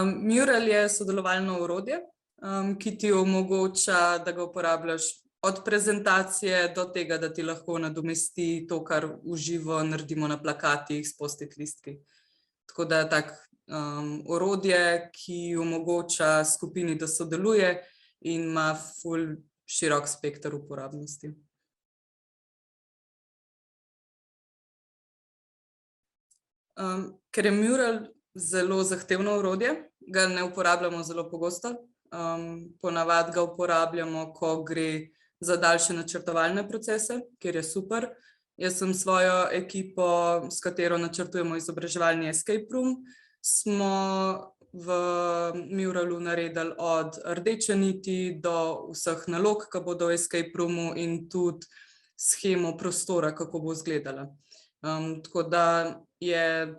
Mural je sodelovalno orodje, ki ti omogoča, da ga uporabljaš od prezentacije do tega, da ti lahko nadomesti to, kar v živo naredimo na plakatih s post-it listki. Tako da je tak orodje, ki omogoča skupini, da sodeluje in ima ful širok spekter uporabnosti. Ker je Mural zelo zahtevno orodje, ga ne uporabljamo zelo pogosto. Ponavadi ga uporabljamo, ko gre za daljše načrtovalne procese, kjer je super. Jaz sem svojo ekipo, s katero načrtujemo izobraževalni escape room, smo v Muralu naredili od rdeče niti do vseh nalog, ki bodo v escape roomu, in tudi shemo prostora, kako bo izgledala. Tako da je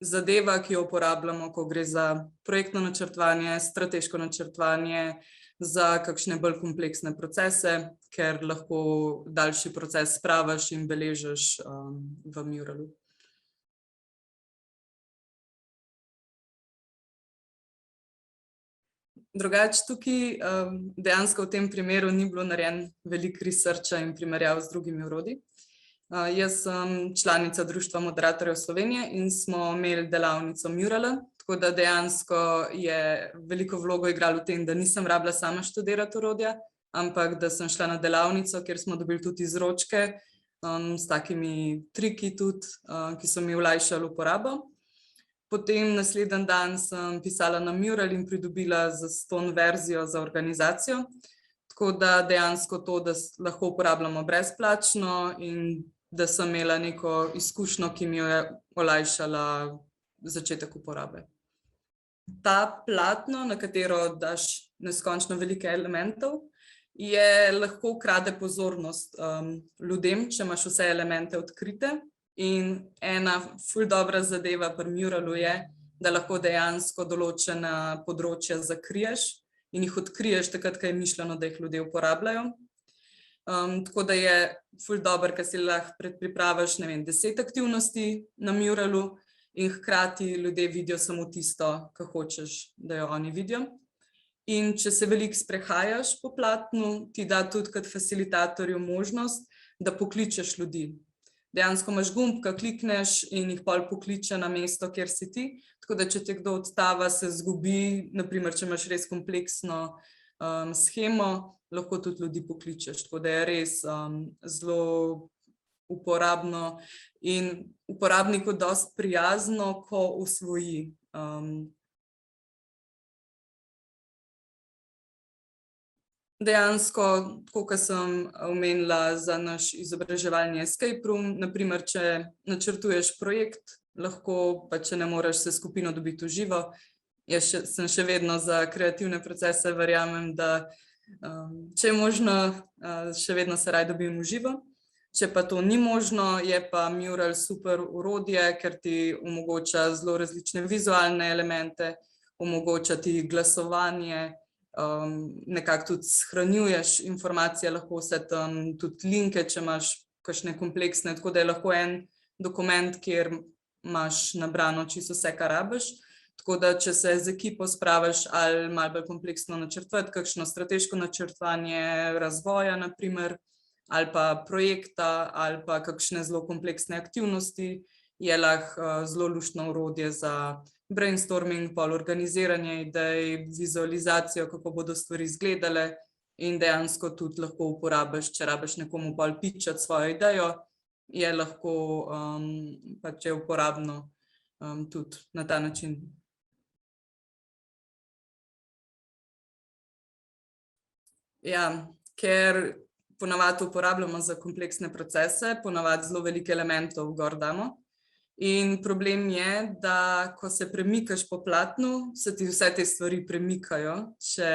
zadeva, ki jo uporabljamo, ko gre za projektno načrtovanje, strateško načrtovanje, za kakšne bolj kompleksne procese, ker lahko daljši proces spravaš in beležiš v Muralu. Drugače tukaj dejansko v tem primeru ni bilo narejen veliko researcha in primerjav z drugimi orodji. Jaz sem članica Društva moderatorjev Slovenije in smo imeli delavnico Murala, tako da dejansko je veliko vlogo igralo v tem, da nisem rabila sama študirati orodja, ampak da sem šla na delavnico, kjer smo dobili tudi izročke s takimi triki tudi, ki so mi olajšali uporabo. Potem naslednji dan sem pisala na Mural in pridobila zastonj verzijo za organizacijo, tako da dejansko to, da lahko uporabljamo brezplačno in da sem imela neko izkušnjo, ki mi jo je olajšala začetek uporabe. Ta platno, na katero daš neskončno veliko elementov, je lahko krade pozornost ljudem, če imaš vse elemente odkrite. In ena ful dobra zadeva pri Muralu je, da lahko dejansko določena področja zakriješ in jih odkriješ takrat, ko je mišljeno, da jih ljudje uporabljajo. Tako da je ful dobro, ker si lahko predpripraviš, ne vem, 10 aktivnosti na Muralu in hkrati ljudje vidijo samo tisto, kar hočeš, da jo oni vidijo. In če se veliko sprehajaš po platnu, ti da tudi kot facilitatorju možnost, da pokličeš ljudi. Dejansko imaš gumb, ko klikneš in jih pol pokliče na mesto, kjer si ti. Tako da če te kdo odstava, se zgubi, naprimer, če imaš res kompleksno shemo, lahko tudi ljudi pokličeš. Tako da je res zelo uporabno in uporabniku dosti prijazno, ko usvoji. Dejansko, tako kot sem omenila za naš izobraževalni escape room, naprimer, če načrtuješ projekt, lahko pa, če ne moreš se skupino dobiti v živo. Jaz sem še vedno za kreativne procese, verjamem, da če je možno, še vedno se raj dobim v živo. Če pa to ni možno, je pa Mural super orodje, ker ti omogoča zelo različne vizualne elemente, omogoča ti glasovanje, nekako tudi shranjuješ informacije, lahko vse tam tudi linke, če imaš kakšne kompleksne, tako da je lahko en dokument, kjer imaš nabrano čisto vse, kar rabiš. Tako da, če se z ekipo spraviš ali malo bolj kompleksno načrtovati, kakšno strateško načrtovanje razvoja, naprimer, ali pa projekta, ali pa kakšne zelo kompleksne aktivnosti, je lahko zelo luštno orodje za brainstorming, pol organiziranje idej, vizualizacijo, kako bodo stvari izgledale, in dejansko tudi lahko uporabiš, če rabiš nekomu pol pitchati svojo idejo, je lahko pač je uporabno tudi na ta način. Ja, ker ponavadi uporabljamo za kompleksne procese, ponavadi zelo veliko elementov gor damo. In problem je, da ko se premikaš po platnu, se ti vse te stvari premikajo, če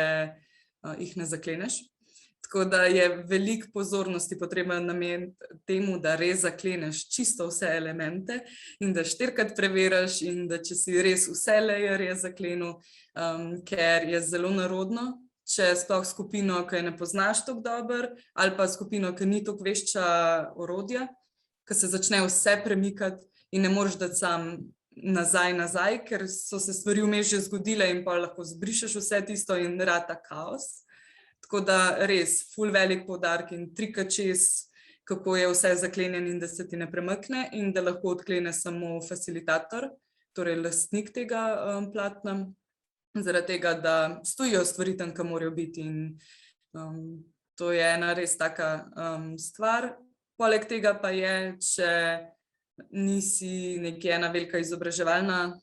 jih ne zakleneš. Tako da je veliko pozornosti potrebno nameniti temu, da res zakleneš čisto vse elemente in da 4-krat preveriš in da če si res vse layerje zaklenil, ker je zelo nerodno, če sploh skupino, ki je ne poznaš tako dobro, ali pa skupino, ki ni tako vešča orodja, ki se začne vse premikati in ne moreš dati sam nazaj, ker so se stvari vmes že zgodile in pa lahko zbrišeš vse tisto in rata kaos. Tako da res, ful velik poudarek in trikrat čez, kako je vse zaklenjen in da se ti ne premakne in da lahko odklene samo facilitator, torej lastnik tega platna, zaradi tega, da stojijo stvari tam, kam morajo biti in to je ena res taka stvar. Poleg tega pa je, če nisi ena velika izobraževalna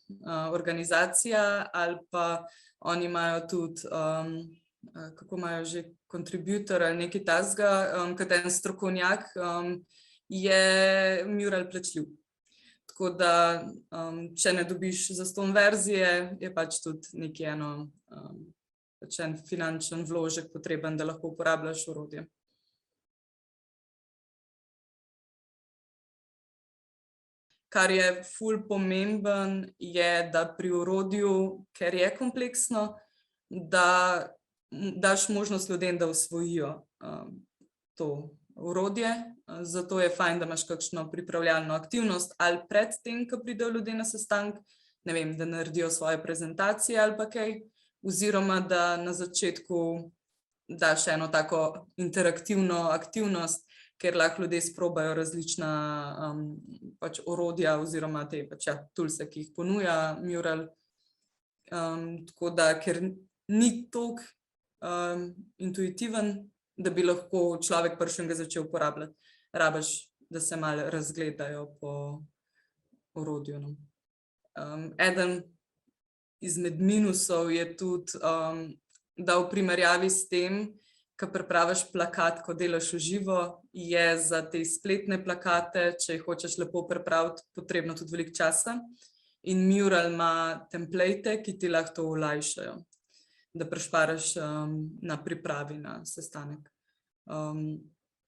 organizacija ali pa oni imajo tudi, kako imajo že, contributor ali nekaj takega, kot en strokovnjak, je mural plačljiv. Tako da, če ne dobiš zastonj verzije, je pač tudi nekaj pač en finančen vložek potreben, da lahko uporabljaš orodje. Kar je ful pomemben, je, da pri orodju, ker je kompleksno, da daš možnost ljudem, da osvojijo to orodje. Zato je fajn, da imaš kakšno pripravljalno aktivnost ali pred tem, ko pridejo ljudje na sestanek, ne vem, da naredijo svoje prezentacije ali pa kaj, oziroma da na začetku daš eno tako interaktivno aktivnost, ker lahko ljudje sprobajo različna pač orodja oziroma te pač toolse, ki jih ponuja mural. Tako da, ker ni toliko intuitiven, da bi lahko človek prišel in ga začel uporabljati. Rabiš, da se malo razgledajo po orodju. Eden izmed minusov je tudi, da v primerjavi s tem, ko pripraviš plakat, ko delaš v živo, je za te spletne plakate, če jih hočeš lepo pripraviti, potrebno tudi veliko časa. In mural ima template, ki ti lahko to olajšajo, da prišparaš na pripravi na sestanek.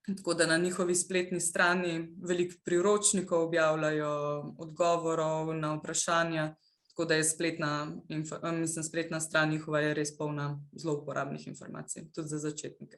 Tako da na njihovi spletni strani veliko priročnikov objavljajo, odgovorov na vprašanja, tako da je spletna stran njihova je res polna zelo uporabnih informacij, tudi za začetnike.